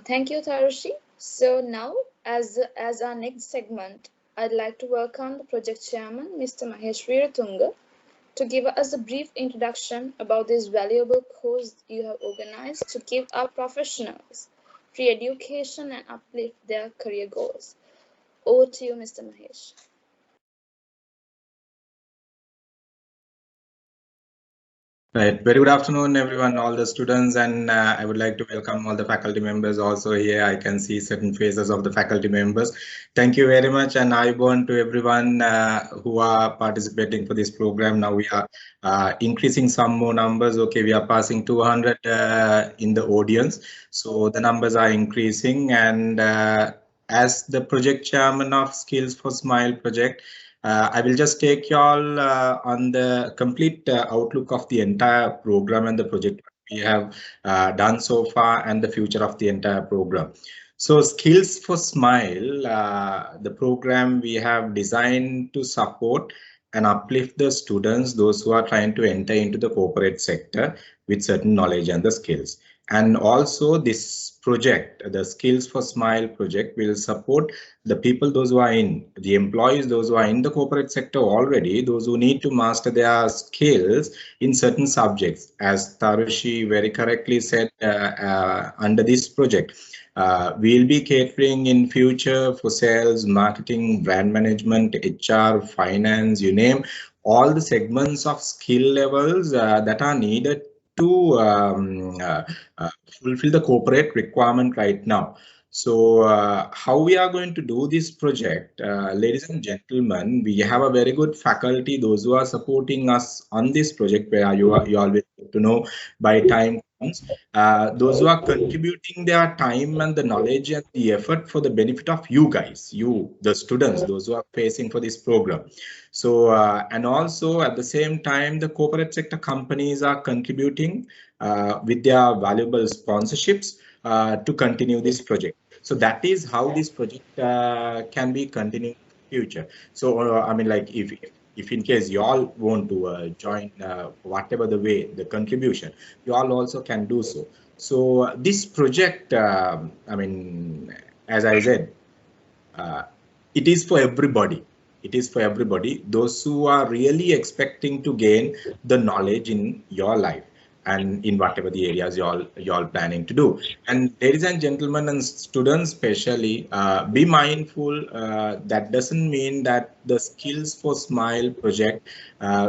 Thank you, Tarushi. So now, as our next segment, I'd like to welcome the project chairman, Mr. Mahesh Veeratunga, to give us a brief introduction about this valuable course you have organized to give our professionals free education and uplift their career goals. Over to you, Mr. Mahesh. Right. Very good afternoon, everyone, all the students, and I would like to welcome all the faculty members also here. I can see certain faces of the faculty members. Thank you very much, and I want to everyone who are participating for this program. Now we are increasing some more numbers. Okay, we are passing 200 in the audience, so the numbers are increasing. And as the project chairman of Skills for Smile project, I will just take you all on the complete outlook of the entire program and the project we have done so far and the future of the entire program. So Skills for Smile, the program we have designed to support and uplift the students, those who are trying to enter into the corporate sector with certain knowledge and the skills. And also this project, the Skills for Smile project, will support the people, those who are in the employees, those who are in the corporate sector already, those who need to master their skills in certain subjects. As Tarushi very correctly said, under this project, we'll be catering in future for sales, marketing, brand management, HR, finance, you name, all the segments of skill levels that are needed to fulfill the corporate requirement right now. So how we are going to do this project, ladies and gentlemen, we have a very good faculty, those who are supporting us on this project, where you all will get to know by time comes. Those who are contributing their time and the knowledge and the effort for the benefit of you guys, you, the students, those who are facing for this program. So, and also at the same time, the corporate sector companies are contributing with their valuable sponsorships to continue this project. So that is how this project can be continued in the future. So I mean, like if in case you all want to join whatever the way the contribution, you all also can do so. So this project, I mean, as I said, uh, it is for everybody. It is for everybody, those who are really expecting to gain the knowledge in your life and in whatever the areas you're planning to do. And ladies and gentlemen and students especially, be mindful, that doesn't mean that the Skills for Smile project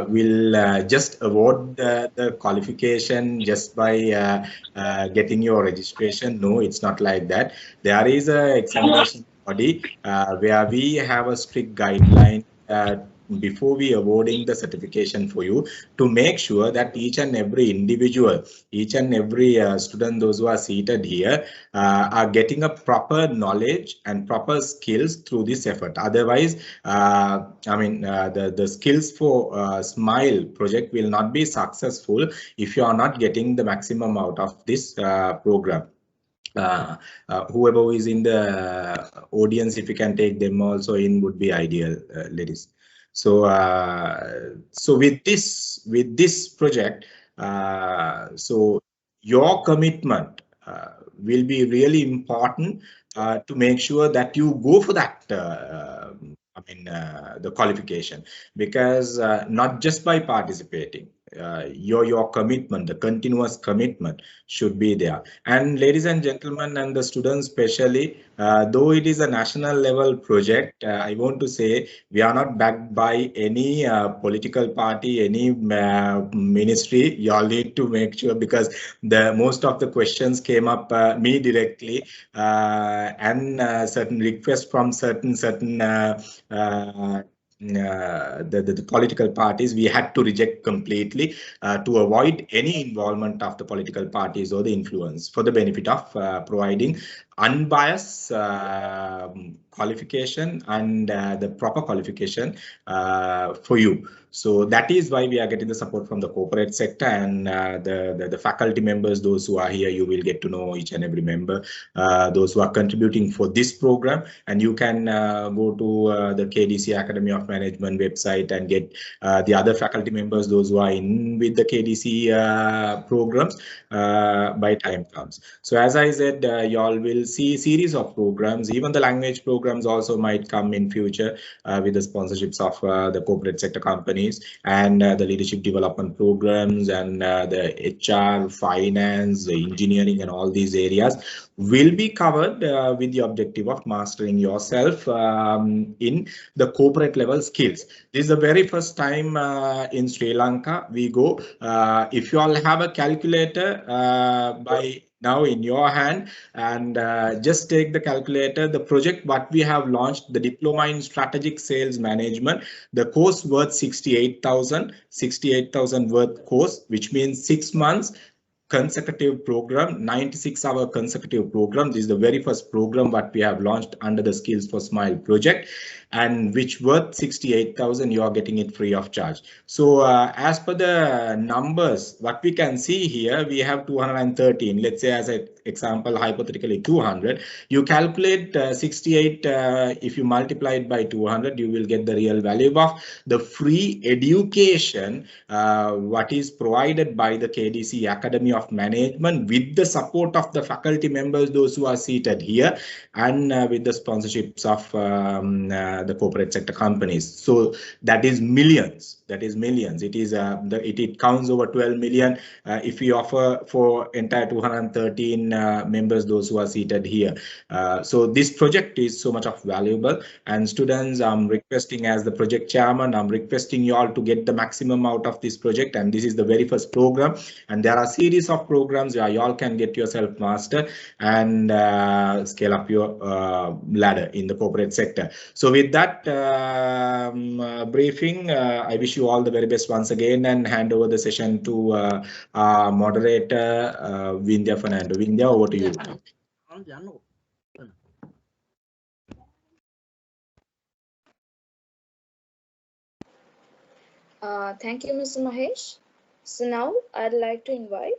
will just award the qualification just by getting your registration. No, it's not like that. There is a examination body where we have a strict guideline before we awarding the certification for you, to make sure that each and every individual, each and every student, those who are seated here, are getting a proper knowledge and proper skills through this effort. Otherwise, I mean, the Skills for Smile project will not be successful if you are not getting the maximum out of this program. Whoever is in the audience, if you can take them also in, would be ideal, ladies. So so with this project, so your commitment will be really important to make sure that you go for that I mean, the qualification, because not just by participating, your commitment, the continuous commitment should be there. And ladies and gentlemen, and the students especially, though it is a national level project, I want to say we are not backed by any political party, any ministry. You all need to make sure, because the most of the questions came up me directly, and certain requests from certain the political parties, we had to reject completely to avoid any involvement of the political parties or the influence, for the benefit of providing unbiased qualification and the proper qualification for you. So that is why we are getting the support from the corporate sector and the faculty members. Those who are here, you will get to know each and every member, those who are contributing for this program. And you can go to the KDC Academy of Management website and get the other faculty members, those who are in with the KDC programs by time comes. So as I said, y'all will see series of programs. Even the language programs also might come in future with the sponsorships of the corporate sector companies, and the leadership development programs, and the HR, finance, the engineering, and all these areas will be covered with the objective of mastering yourself in the corporate level skills. This is the very first time in Sri Lanka we go. If you all have a calculator by now in your hand, and just take the calculator, the project what we have launched, the Diploma in Strategic Sales Management, the course worth 68,000 worth course, which means 6 months consecutive program, 96-hour consecutive program. This is the very first program what we have launched under the Skills for Smile project, and which worth 68,000. You are getting it free of charge. So as per the numbers, what we can see here, we have 213. Let's say as an example, hypothetically 200. You calculate 68. If you multiply it by 200, you will get the real value of the free education what is provided by the KDC Academy of Management, with the support of the faculty members, those who are seated here, and with the sponsorships of the corporate sector companies. So that is millions. That is millions. It is it counts over 12 million if we offer for entire 213 members, those who are seated here. So this project is so much of valuable. And students, I'm requesting as the project chairman, I'm requesting you all to get the maximum out of this project. And this is the very first program, and there are series of programs where you all can get yourself master and scale up your ladder in the corporate sector. So with that briefing, I wish you all the very best once again, and hand over the session to our moderator, Vindhya Fernando. Vindhya, over to you. Thank you, Mr. Mahesh. So now I'd like to invite